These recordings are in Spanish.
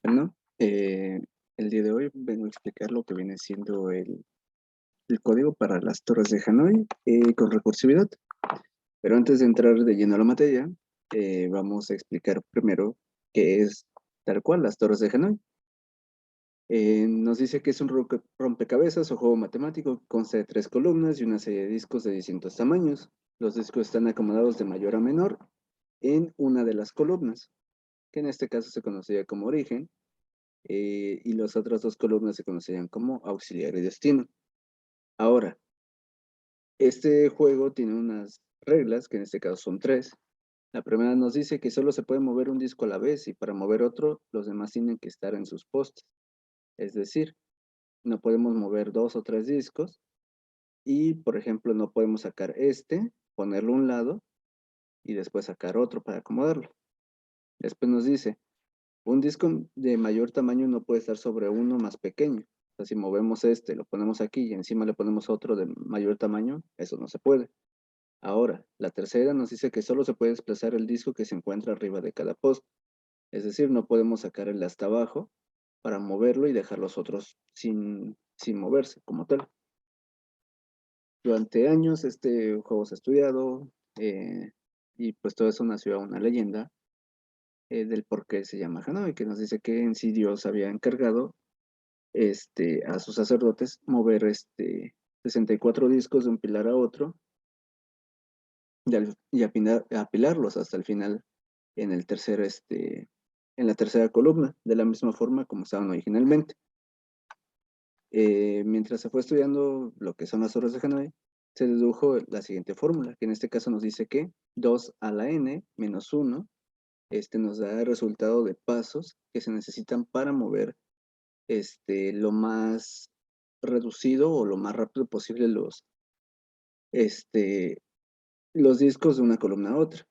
Bueno, el día de hoy vengo a explicar lo que viene siendo el código para las torres de Hanoi con recursividad. Pero antes de entrar de lleno a la materia, vamos a explicar primero qué es tal cual las torres de Hanoi. Nos dice que es un rompecabezas o juego matemático que consta de 3 columnas y una serie de discos de distintos tamaños. Los discos están acomodados de mayor a menor en una de las columnas, que en este caso se conocía como origen, y las otras 2 columnas se conocerían como auxiliar y destino. Ahora, este juego tiene unas reglas, que en este caso son 3. La primera nos dice que solo se puede mover un disco a la vez y para mover otro, los demás tienen que estar en sus postes. Es decir, no podemos mover 2 o 3 discos y, por ejemplo, no podemos sacar este, ponerlo a un lado y después sacar otro para acomodarlo. Después nos dice, un disco de mayor tamaño no puede estar sobre uno más pequeño. O sea, si movemos este, lo ponemos aquí y encima le ponemos otro de mayor tamaño, eso no se puede. Ahora, la tercera nos dice que solo se puede desplazar el disco que se encuentra arriba de cada poste. Es decir, no podemos sacar el de hasta abajo para moverlo y dejar los otros sin moverse como tal. Durante años este juego se ha estudiado y pues todo eso nació a una leyenda del por qué se llama Hanoi, que nos dice que en sí Dios había encargado a sus sacerdotes mover 64 discos de un pilar a otro y apilarlos hasta el final en el tercer, en la tercera columna, de la misma forma como estaban originalmente. Mientras se fue estudiando lo que son las torres de Hanoi, se dedujo la siguiente fórmula, que en este caso nos dice que 2 a la n menos 1 nos da el resultado de pasos que se necesitan para mover lo más reducido o lo más rápido posible este, los discos de una columna a otra,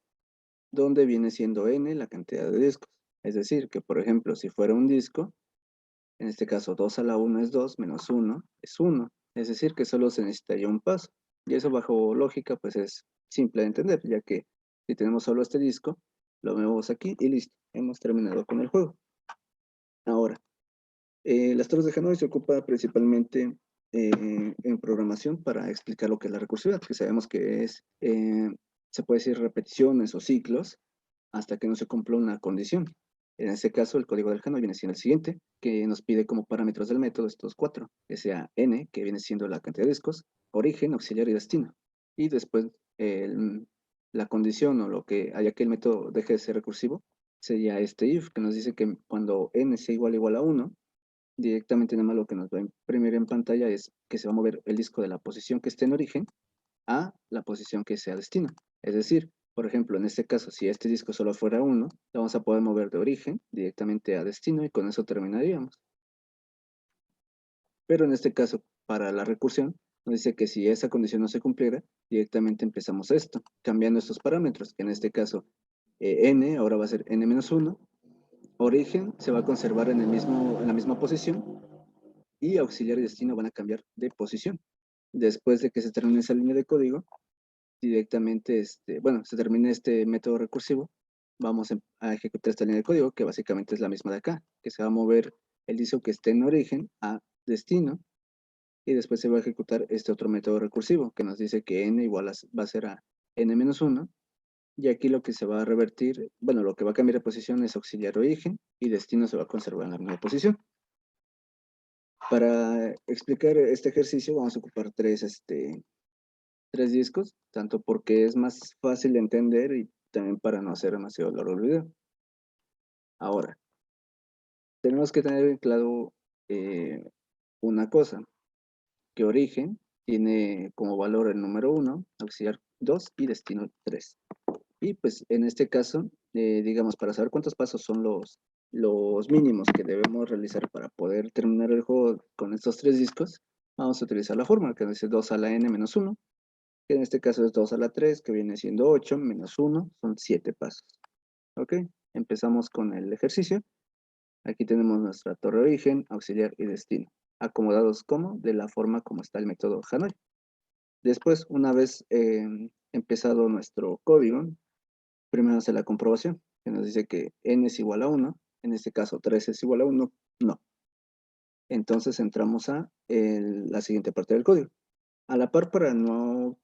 donde viene siendo n la cantidad de discos. Es decir, que por ejemplo, si fuera un disco, en este caso 2 a la 1 es 2, menos 1 es 1. Es decir, que solo se necesitaría un paso. Y eso bajo lógica, pues es simple de entender, ya que si tenemos solo este disco, lo movemos aquí y listo, hemos terminado con el juego. Ahora, las torres de Hanoi se ocupa principalmente en programación para explicar lo que es la recursividad, que sabemos que es, se puede decir repeticiones o ciclos hasta que no se cumpla una condición. En este caso, el código del Hanoi viene siendo el siguiente, que nos pide como parámetros del método estos 4, que sea n, que viene siendo la cantidad de discos, origen, auxiliar y destino. Y después la condición o lo que haya que el método deje de ser recursivo sería este if, que nos dice que cuando n sea igual a 1, directamente nada más lo que nos va a imprimir en pantalla es que se va a mover el disco de la posición que esté en origen a la posición que sea destino. Es decir, por ejemplo, en este caso, si este disco solo fuera 1, lo vamos a poder mover de origen directamente a destino y con eso terminaríamos. Pero en este caso, para la recursión, nos dice que si esa condición no se cumpliera, directamente empezamos esto, cambiando estos parámetros, que en este caso n ahora va a ser n-1, origen se va a conservar en la misma posición y auxiliar y destino van a cambiar de posición. Después de que se termine esa línea de código, directamente, bueno, se termine este método recursivo, vamos a ejecutar esta línea de código, que básicamente es la misma de acá, que se va a mover el disco que esté en origen a destino, y después se va a ejecutar este otro método recursivo, que nos dice que n va a ser a n-1, y aquí lo que se va a revertir, bueno, lo que va a cambiar de posición es auxiliar origen, y destino se va a conservar en la misma posición. Para explicar este ejercicio vamos a ocupar tres discos, tanto porque es más fácil de entender y también para no hacer demasiado largo el video. Ahora, tenemos que tener claro una cosa, que origen tiene como valor el número 1, auxiliar 2 y destino 3. Y pues en este caso, digamos, para saber cuántos pasos son los mínimos que debemos realizar para poder terminar el juego con estos 3 discos, vamos a utilizar la fórmula que dice 2 a la n menos 1, que en este caso es 2 a la 3, que viene siendo 8, menos 1, son 7 pasos. ¿Ok? Empezamos con el ejercicio. Aquí tenemos nuestra torre origen, auxiliar y destino, acomodados como de la forma como está el método Hanoi. Después, una vez empezado nuestro código, primero hace la comprobación, que nos dice que n es igual a 1, En este caso, 3 es igual a 1, no. Entonces entramos a la siguiente parte del código. A la par, para no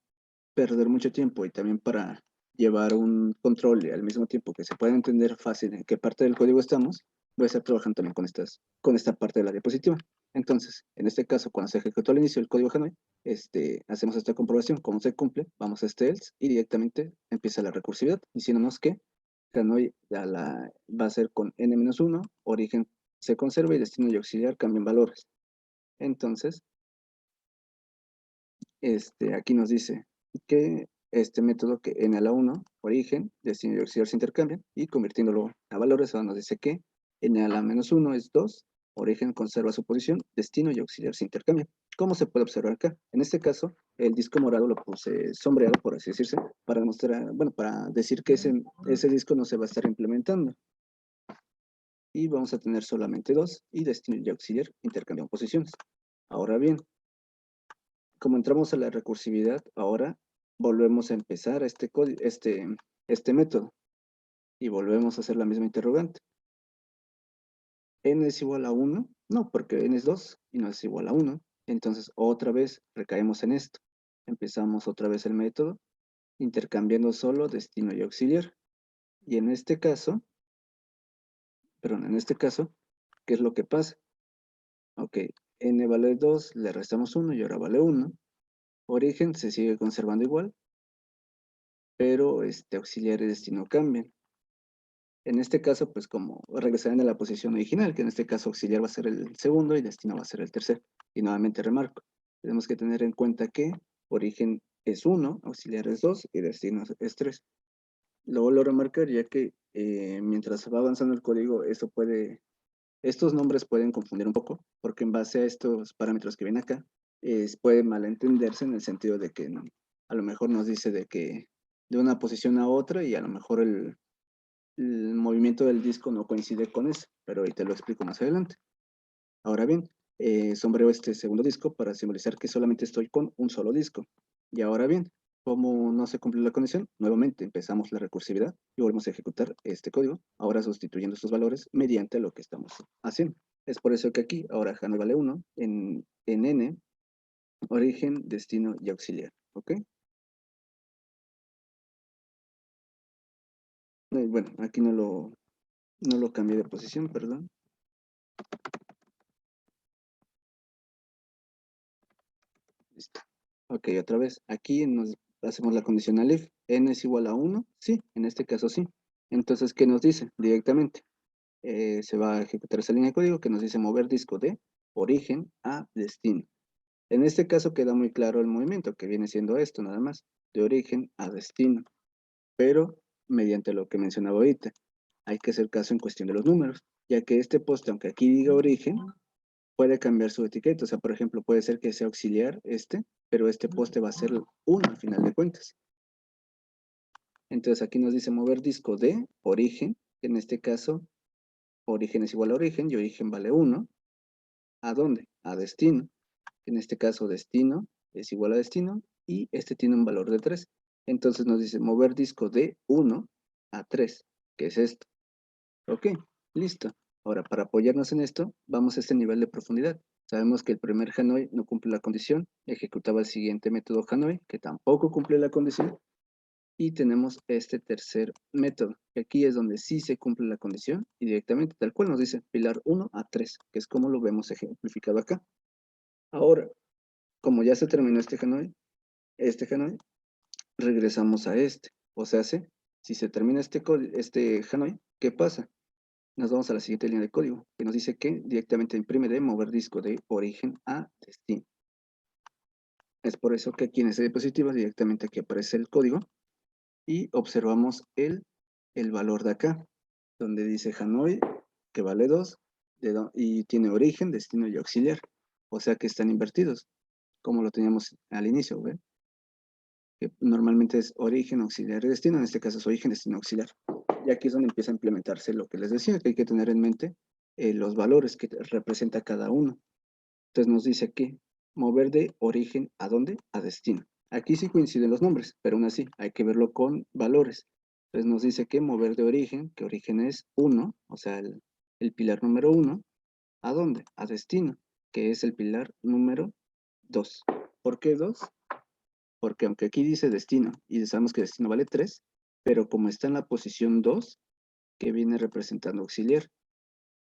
perder mucho tiempo y también para llevar un control y al mismo tiempo que se pueda entender fácil en qué parte del código estamos, voy a estar trabajando también con esta parte de la diapositiva. Entonces, en este caso, cuando se ejecutó al inicio el código Hanoi, hacemos esta comprobación, cómo se cumple, vamos a este else y directamente empieza la recursividad, diciéndonos que Hanoi va a ser con n-1, origen se conserva y destino y auxiliar cambian valores. Entonces, aquí nos dice que este método que n a la 1, origen, destino y auxiliar se intercambian, y convirtiéndolo a valores, ahora nos dice que n a la menos 1 es 2, origen conserva su posición, destino y auxiliar se intercambian. ¿Cómo se puede observar acá? En este caso, el disco morado lo puse sombreado, por así decirse, para demostrar, bueno, para decir que ese disco no se va a estar implementando. Y vamos a tener solamente 2, y destino y auxiliar intercambian posiciones. Ahora bien, como entramos a la recursividad, ahora volvemos a empezar este método y volvemos a hacer la misma interrogante. ¿N es igual a 1? No, porque N es 2 y no es igual a 1. Entonces, otra vez recaemos en esto. Empezamos otra vez el método, intercambiando solo destino y auxiliar. Y en este caso, ¿qué es lo que pasa? Ok, N vale 2, le restamos 1 y ahora vale 1. Origen se sigue conservando igual, pero auxiliar y destino cambian. En este caso, pues como regresarán a la posición original, que en este caso auxiliar va a ser el segundo y destino va a ser el tercero. Y nuevamente remarco, tenemos que tener en cuenta que origen es 1, auxiliar es 2 y destino es 3. Lo vuelvo a remarcar ya que mientras va avanzando el código, estos nombres pueden confundir un poco, porque en base a estos parámetros que vienen acá, puede malentenderse en el sentido de que a lo mejor nos dice de una posición a otra y a lo mejor el movimiento del disco no coincide con eso, pero ahí te lo explico más adelante. Ahora bien, sombreo este segundo disco para simbolizar que solamente estoy con un solo disco. Y ahora bien, como no se cumple la condición, nuevamente empezamos la recursividad y volvemos a ejecutar este código, ahora sustituyendo estos valores mediante lo que estamos haciendo. Es por eso que aquí, ahora Hanoi vale 1, en n, origen, destino y auxiliar. ¿Ok? Bueno, aquí no lo cambié de posición, perdón. Listo. Ok, otra vez. Aquí nos hacemos la condicional if. N es igual a 1. Sí, en este caso sí. Entonces, ¿qué nos dice? Directamente. Se va a ejecutar esa línea de código que nos dice mover disco de origen a destino. En este caso queda muy claro el movimiento, que viene siendo esto nada más. De origen a destino. Pero, mediante lo que mencionaba ahorita, hay que hacer caso en cuestión de los números. Ya que este poste, aunque aquí diga origen, puede cambiar su etiqueta. O sea, por ejemplo, puede ser que sea auxiliar pero este poste va a ser 1 al final de cuentas. Entonces aquí nos dice mover disco de origen, que en este caso origen es igual a origen y origen vale 1. ¿A dónde? A destino. En este caso destino es igual a destino y este tiene un valor de 3. Entonces nos dice mover disco de 1 a 3, que es esto. Ok, listo. Ahora, para apoyarnos en esto, vamos a este nivel de profundidad. Sabemos que el primer Hanoi no cumple la condición, ejecutaba el siguiente método Hanoi, que tampoco cumple la condición, y tenemos este tercer método, que aquí es donde sí se cumple la condición, y directamente tal cual nos dice pilar 1 a 3, que es como lo vemos ejemplificado acá. Ahora, como ya se terminó este Hanoi, regresamos a este. O sea, si se termina este Hanoi, ¿qué pasa? Nos vamos a la siguiente línea de código, que nos dice que directamente imprime de mover disco de origen a destino. Es por eso que aquí en esta diapositiva directamente aquí aparece el código y observamos el valor de acá, donde dice Hanoi, que vale 2, y tiene origen, destino y auxiliar. O sea que están invertidos, como lo teníamos al inicio, ¿ven? Que normalmente es origen, auxiliar y destino, en este caso es origen, destino, auxiliar. Y aquí es donde empieza a implementarse lo que les decía, que hay que tener en mente los valores que representa cada uno. Entonces nos dice aquí, mover de origen ¿a dónde? A destino. Aquí sí coinciden los nombres, pero aún así hay que verlo con valores. Entonces nos dice que mover de origen, que origen es 1, o sea, el pilar número 1, ¿a dónde? A destino, que es el pilar número 2. ¿Por qué 2? Porque aunque aquí dice destino, y sabemos que destino vale 3, pero como está en la posición 2, que viene representando auxiliar,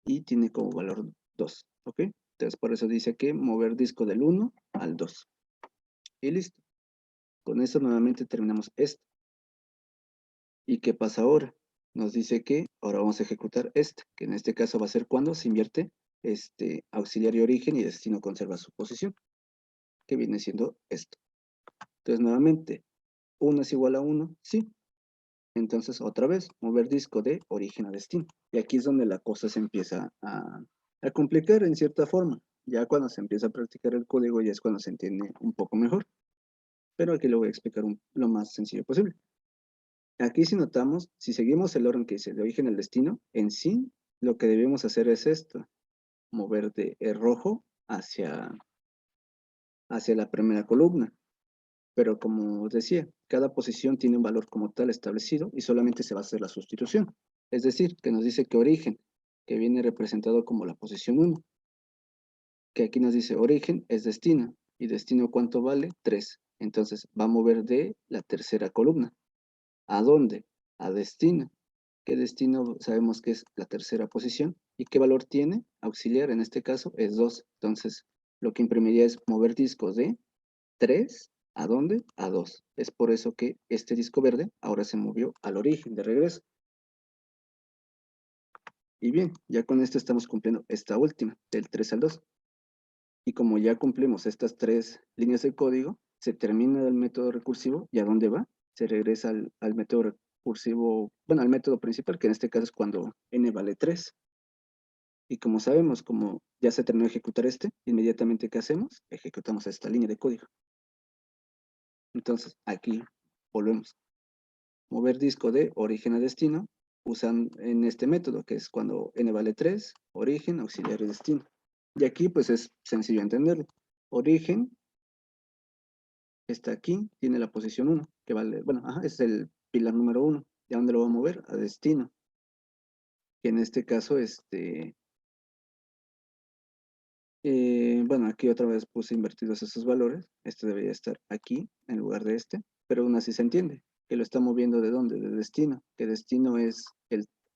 y tiene como valor 2, ¿ok? Entonces por eso dice que mover disco del 1 al 2. Y listo. Con eso nuevamente terminamos esto. ¿Y qué pasa ahora? Nos dice que ahora vamos a ejecutar este, que en este caso va a ser cuando se invierte auxiliar y origen y destino conserva su posición, que viene siendo esto. Entonces nuevamente, 1 es igual a 1, sí. Entonces otra vez, mover disco de origen a destino. Y aquí es donde la cosa se empieza a complicar en cierta forma. Ya cuando se empieza a practicar el código ya es cuando se entiende un poco mejor. Pero aquí lo voy a explicar lo más sencillo posible. Aquí si notamos, si seguimos el orden que dice de origen al destino, en sí lo que debemos hacer es esto, mover de el rojo hacia la primera columna. Pero como os decía, cada posición tiene un valor como tal establecido y solamente se va a hacer la sustitución. Es decir, que nos dice que origen, que viene representado como la posición 1, que aquí nos dice origen es destino, y destino ¿cuánto vale? 3. Entonces va a mover de la tercera columna. ¿A dónde? A destino. ¿Qué destino sabemos que es la tercera posición? ¿Y qué valor tiene? Auxiliar, en este caso, es 2. Entonces, lo que imprimiría es mover discos de 3, ¿a dónde? A 2. Es por eso que este disco verde ahora se movió al origen de regreso. Y bien, ya con esto estamos cumpliendo esta última, del 3 al 2. Y como ya cumplimos estas 3 líneas de código, se termina el método recursivo. ¿Y a dónde va? Se regresa al método recursivo, bueno, al método principal, que en este caso es cuando n vale 3. Y como sabemos, como ya se terminó de ejecutar inmediatamente ¿qué hacemos? Ejecutamos esta línea de código. Entonces, aquí volvemos. Mover disco de origen a destino, usan en este método, que es cuando n vale 3, origen, auxiliar y destino. Y aquí, pues es sencillo entenderlo. Origen está aquí, tiene la posición 1, que vale, bueno, es el pilar número 1. ¿Y a dónde lo va a mover? A destino. Que en este caso, bueno, aquí otra vez puse invertidos esos valores. Este debería estar aquí en lugar de este, pero aún así se entiende que lo está moviendo ¿de dónde? De destino, que destino es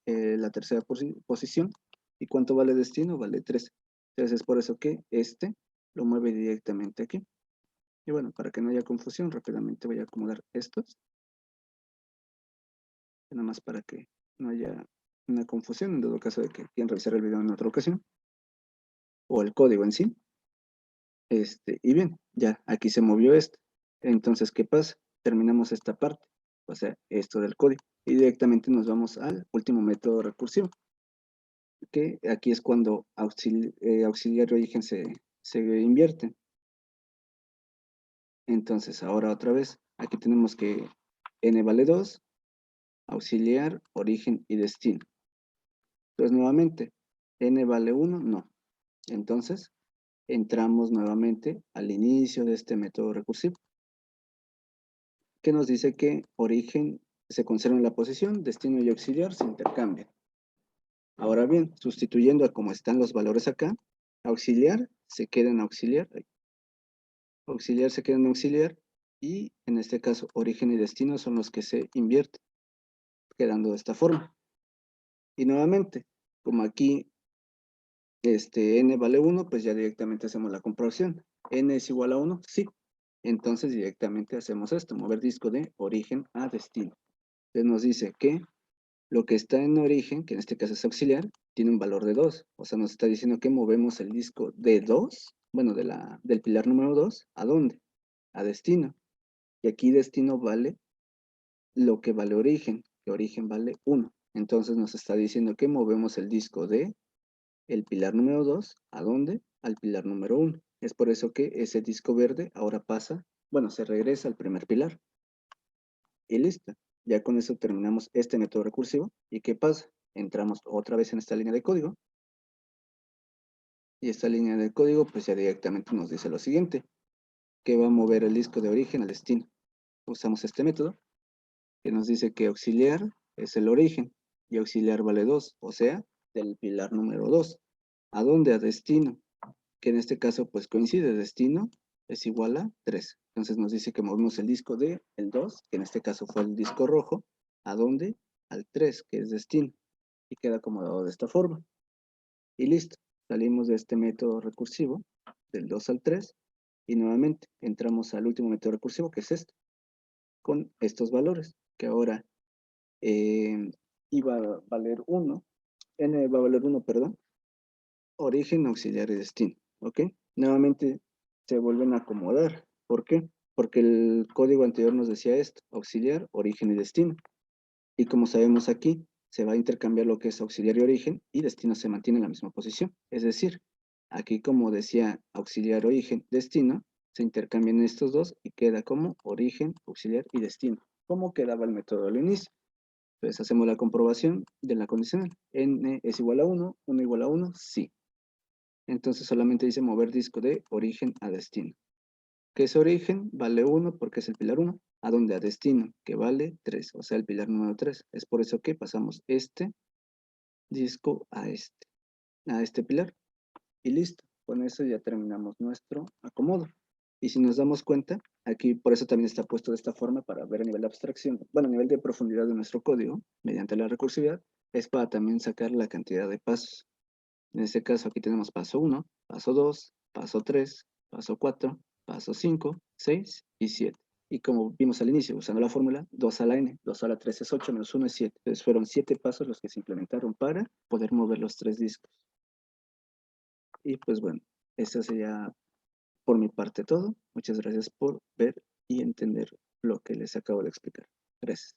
la tercera posición. ¿Y cuánto vale destino? Vale 3. Entonces es por eso que lo mueve directamente aquí. Y bueno, para que no haya confusión, rápidamente voy a acomodar estos. Nada más para que no haya una confusión, en todo caso de que quieran revisar el video en otra ocasión, o el código en sí. Y bien, ya aquí se movió esto. Entonces, ¿qué pasa? Terminamos esta parte, o sea, esto del código. Y directamente nos vamos al último método recursivo, que aquí es cuando auxiliar y origen se invierten. Entonces, ahora otra vez, aquí tenemos que n vale 2, auxiliar, origen y destino. Entonces, nuevamente, n vale 1, no. Entonces, entramos nuevamente al inicio de este método recursivo, que nos dice que origen se conserva en la posición, destino y auxiliar se intercambian. Ahora bien, sustituyendo a como están los valores acá, auxiliar se queda en auxiliar, auxiliar se queda en auxiliar, y en este caso origen y destino son los que se invierten, quedando de esta forma. Y nuevamente, como aquí n vale 1, pues ya directamente hacemos la comprobación. N es igual a 1, sí. Entonces directamente hacemos esto, mover disco de origen a destino. Entonces nos dice que lo que está en origen, que en este caso es auxiliar, tiene un valor de 2. O sea, nos está diciendo que movemos el disco de 2, bueno, del pilar número 2, ¿a dónde? A destino. Y aquí destino vale lo que vale origen, que origen vale 1. Entonces nos está diciendo que movemos el disco de el pilar número 2, ¿a dónde? Al pilar número 1. Es por eso que ese disco verde ahora pasa, bueno, se regresa al primer pilar. Y listo. Ya con eso terminamos este método recursivo. ¿Y qué pasa? Entramos otra vez en esta línea de código. Y esta línea de código pues ya directamente nos dice lo siguiente, que va a mover el disco de origen al destino. Usamos este método que nos dice que auxiliar es el origen y auxiliar vale 2, o sea, del pilar número 2. ¿A dónde? A destino, que en este caso pues coincide, destino es igual a 3. Entonces nos dice que movemos el disco de el 2, que en este caso fue el disco rojo, ¿a dónde? Al 3, que es destino, y queda acomodado de esta forma. Y listo, salimos de este método recursivo, del 2 al 3, y nuevamente entramos al último método recursivo, que es este, con estos valores, que ahora iba a valer 1, n va a valer 1, perdón, origen, auxiliar y destino, ¿ok? Nuevamente se vuelven a acomodar. ¿Por qué? Porque el código anterior nos decía esto, auxiliar, origen y destino. Y como sabemos aquí, se va a intercambiar lo que es auxiliar y origen y destino se mantiene en la misma posición. Es decir, aquí como decía auxiliar, origen, destino, se intercambian estos dos y queda como origen, auxiliar y destino. ¿Cómo quedaba el método al inicio? Entonces hacemos la comprobación de la condicional. N es igual a 1, 1 igual a 1, sí. Entonces solamente dice mover disco de origen a destino. ¿Qué es origen? Vale 1 porque es el pilar 1. ¿A dónde? A destino, que vale 3, o sea, el pilar número 3. Es por eso que pasamos este disco a este pilar. Y listo. Con eso ya terminamos nuestro acomodo. Y si nos damos cuenta, aquí por eso también está puesto de esta forma para ver a nivel de abstracción, bueno, a nivel de profundidad de nuestro código, mediante la recursividad, es para también sacar la cantidad de pasos. En este caso aquí tenemos paso 1, paso 2, paso 3, paso 4, paso 5, 6 y 7. Y como vimos al inicio, usando la fórmula, 2 a la n, 2 a la 3 es 8, menos 1 es 7. Entonces fueron 7 pasos los que se implementaron para poder mover los 3 discos. Y pues bueno, eso sería por mi parte todo. Muchas gracias por ver y entender lo que les acabo de explicar. Gracias.